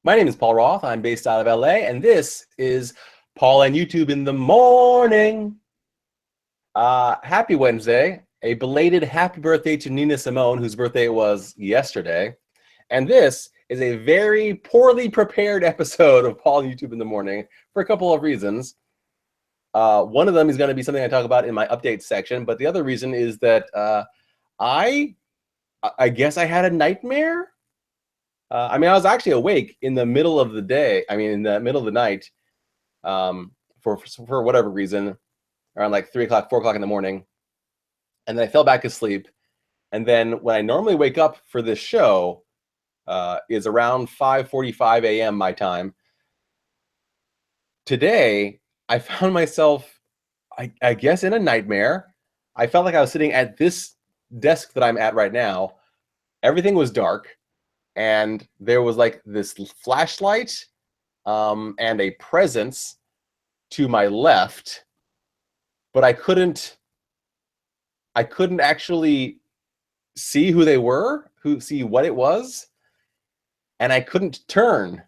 My name is Paul Roth. I'm based out of LA, and this is Paul and YouTube in the morning. Happy Wednesday. A belated happy birthday to Nina Simone, whose birthday was yesterday. And this is a very poorly prepared episode of Paul and YouTube in the morning for a couple of reasons. One of them is going to be something I talk about in my update section, but the other reason is that I guess I had a nightmare. I mean, I was actually awake in the middle of the day. I mean, in the middle of the night, for whatever reason, around like 3 o'clock, 4 o'clock in the morning, and then I fell back asleep. And then when I normally wake up for this show, is around 5:45 a.m. my time. Today, I found myself, I guess, in a nightmare. I felt like I was sitting at this desk that I'm at right now. Everything was dark. And there was like this flashlight and a presence to my left, but I couldn't actually see who they were, see what it was, and I couldn't turn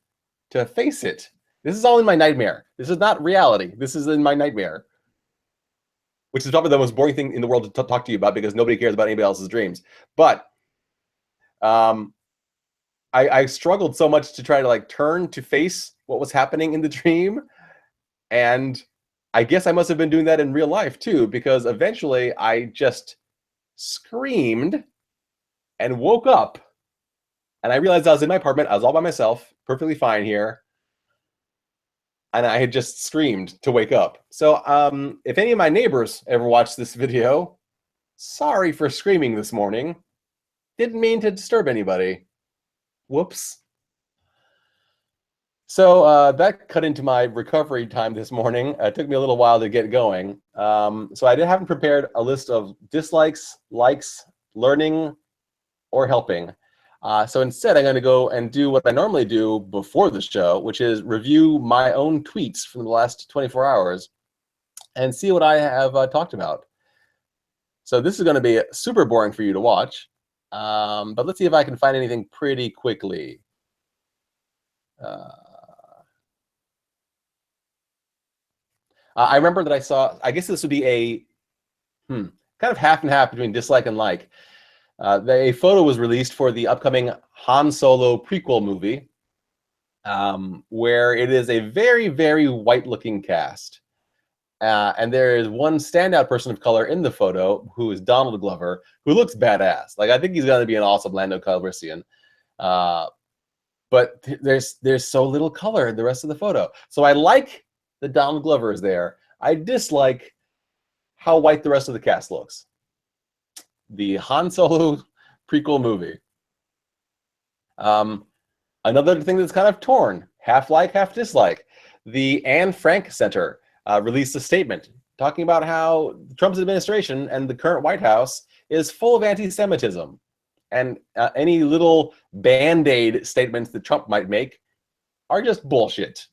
to face it. This is all in my nightmare. This is not reality. This is in my nightmare, which is probably the most boring thing in the world to talk to you about because nobody cares about anybody else's dreams. But I struggled so much to try to like turn to face what was happening in the dream. And I guess I must have been doing that in real life too, because eventually I just screamed and woke up. And I realized I was in my apartment. I was all by myself, perfectly fine here. And I had just screamed to wake up. So if any of my neighbors ever watch this video, sorry for screaming this morning. Didn't mean to disturb anybody. Whoops. So that cut into my recovery time this morning. It took me a little while to get going. So I haven't prepared a list of dislikes, likes, learning, or helping. So instead, I'm going to go and do what I normally do before the show, which is review my own tweets from the last 24 hours and see what I have talked about. So this is going to be super boring for you to watch. But let's see if I can find anything pretty quickly. I remember that I saw, I guess this would be a kind of half and half between dislike and like. A photo was released for the upcoming Han Solo prequel movie, where it is a very, very white-looking cast. And there is one standout person of color in the photo, who is Donald Glover, who looks badass. Like, I think he's going to be an awesome Lando Calrissian. But there's so little color in the rest of the photo. So I like that Donald Glover is there. I dislike how white the rest of the cast looks. The Han Solo prequel movie. Another thing that's kind of torn, half like, half dislike. The Anne Frank Center released a statement talking about how Trump's administration and the current White House is full of anti-Semitism. And any little band-aid statements that Trump might make are just bullshit.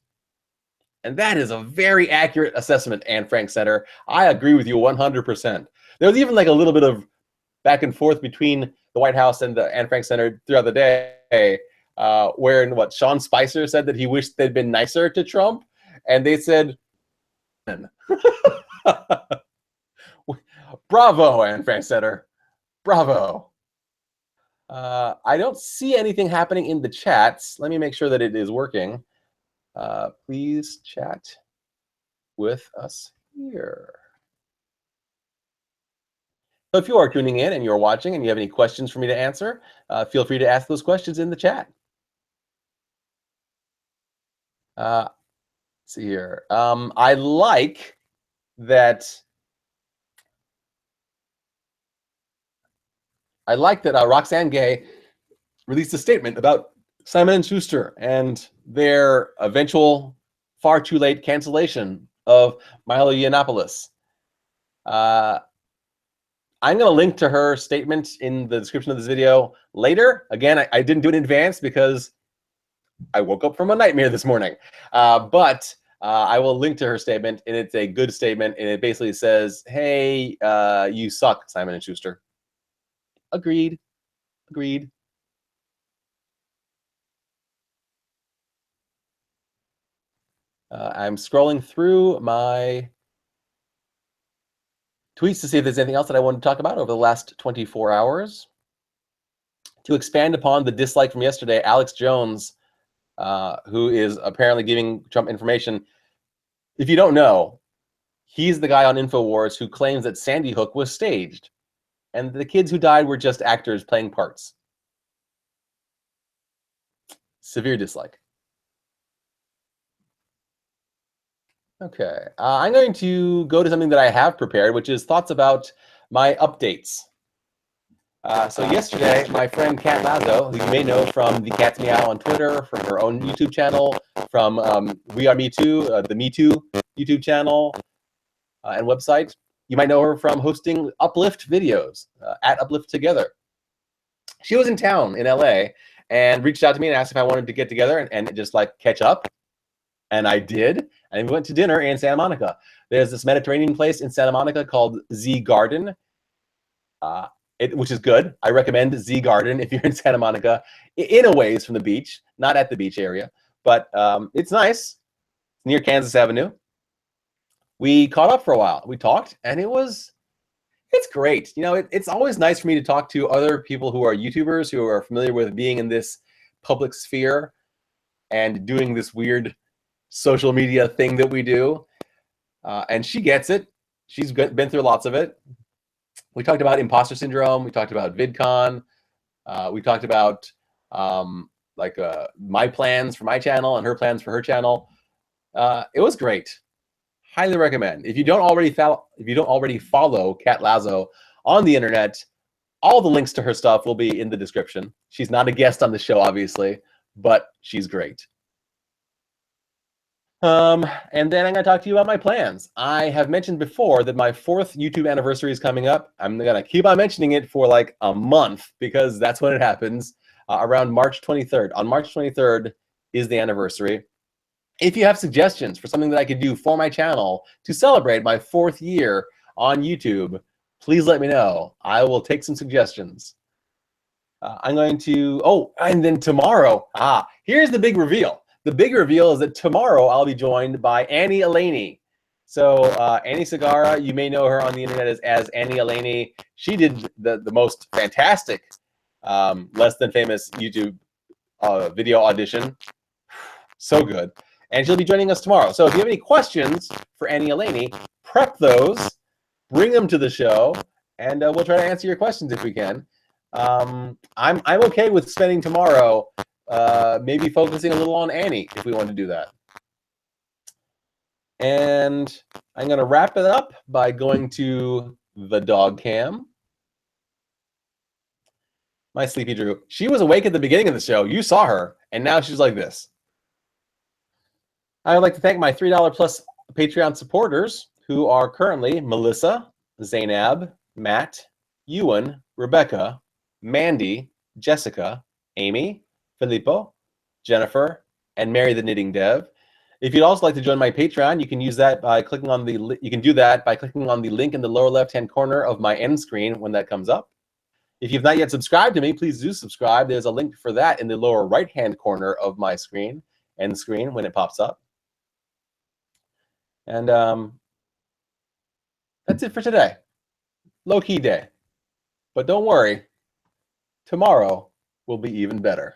And that is a very accurate assessment, Anne Frank Center. I agree with you 100%. There was even like a little bit of back and forth between the White House and the Anne Frank Center throughout the day, wherein what Sean Spicer said that he wished they'd been nicer to Trump, and they said, "Bravo, Anne Frank Center, bravo." I don't see anything happening in the chats. Let me make sure that it is working. Please chat with us here. So if you are tuning in and you're watching and you have any questions for me to answer, feel free to ask those questions in the chat. Let's see here. I like that. Roxane Gay released a statement about Simon & Schuster and their eventual far too late cancellation of Milo Yiannopoulos. I'm going to link to her statement in the description of this video later. Again, I didn't do it in advance because I woke up from a nightmare this morning. But I will link to her statement, and it's a good statement, and it basically says, hey, you suck, Simon & Schuster. Agreed. Agreed. I'm scrolling through my tweets to see if there's anything else that I want to talk about over the last 24 hours. To expand upon the dislike from yesterday, Alex Jones, who is apparently giving Trump information. If you don't know, he's the guy on InfoWars who claims that Sandy Hook was staged, and the kids who died were just actors playing parts. Severe dislike. Okay, I'm going to go to something that I have prepared, which is thoughts about my updates. So yesterday, my friend Cat Lazo, who you may know from the Cat's Meow on Twitter, from her own YouTube channel, from wearemitu, the Me Too YouTube channel and website. You might know her from hosting Uplift videos at Uplift Together. She was in town in LA and reached out to me and asked if I wanted to get together and just like catch up. And I did. And we went to dinner in Santa Monica. There's this Mediterranean place in Santa Monica called Z Garden. Which is good. I recommend Z Garden if you're in Santa Monica, in a ways from the beach, not at the beach area, but it's nice. It's near Kansas Avenue. We caught up for a while. We talked, and it's great. You know, it's always nice for me to talk to other people who are YouTubers, who are familiar with being in this public sphere and doing this weird social media thing that we do. And she gets it. She's been through lots of it. We talked about imposter syndrome. We talked about VidCon. We talked about my plans for my channel and her plans for her channel. It was great. Highly recommend. If you don't already follow Cat Lazo on the internet, all the links to her stuff will be in the description. She's not a guest on the show, obviously, but she's great. And then I'm going to talk to you about my plans. I have mentioned before that my 4th YouTube anniversary is coming up. I'm going to keep on mentioning it for like a month because that's when it happens, around March 23rd. On March 23rd is the anniversary. If you have suggestions for something that I could do for my channel to celebrate my 4th year on YouTube, please let me know. I will take some suggestions. I'm going to, and then tomorrow, here's the big reveal. The big reveal is that tomorrow I'll be joined by Elainey. So Annie Sagara, you may know her on the internet as Elainey. She did the most fantastic, less than famous YouTube video audition. So good. And she'll be joining us tomorrow. So if you have any questions for Elainey, prep those, bring them to the show, and we'll try to answer your questions if we can. I'm okay with spending tomorrow maybe focusing a little on Annie if we want to do that. And I'm going to wrap it up by going to the dog cam. My sleepy Drew. She was awake at the beginning of the show. You saw her, and now she's like this. I would like to thank my $3 plus Patreon supporters who are currently Melissa, Zainab, Matt, Ewan, Rebecca, Mandy, Jessica, Amy, Filippo, Jennifer, and Mary the Knitting Dev. If you'd also like to join my Patreon, you can use that by clicking on the link in the lower left-hand corner of my end screen when that comes up. If you've not yet subscribed to me, please do subscribe. There's a link for that in the lower right-hand corner of my end screen when it pops up. And that's it for today. Low-key day. But don't worry, tomorrow will be even better.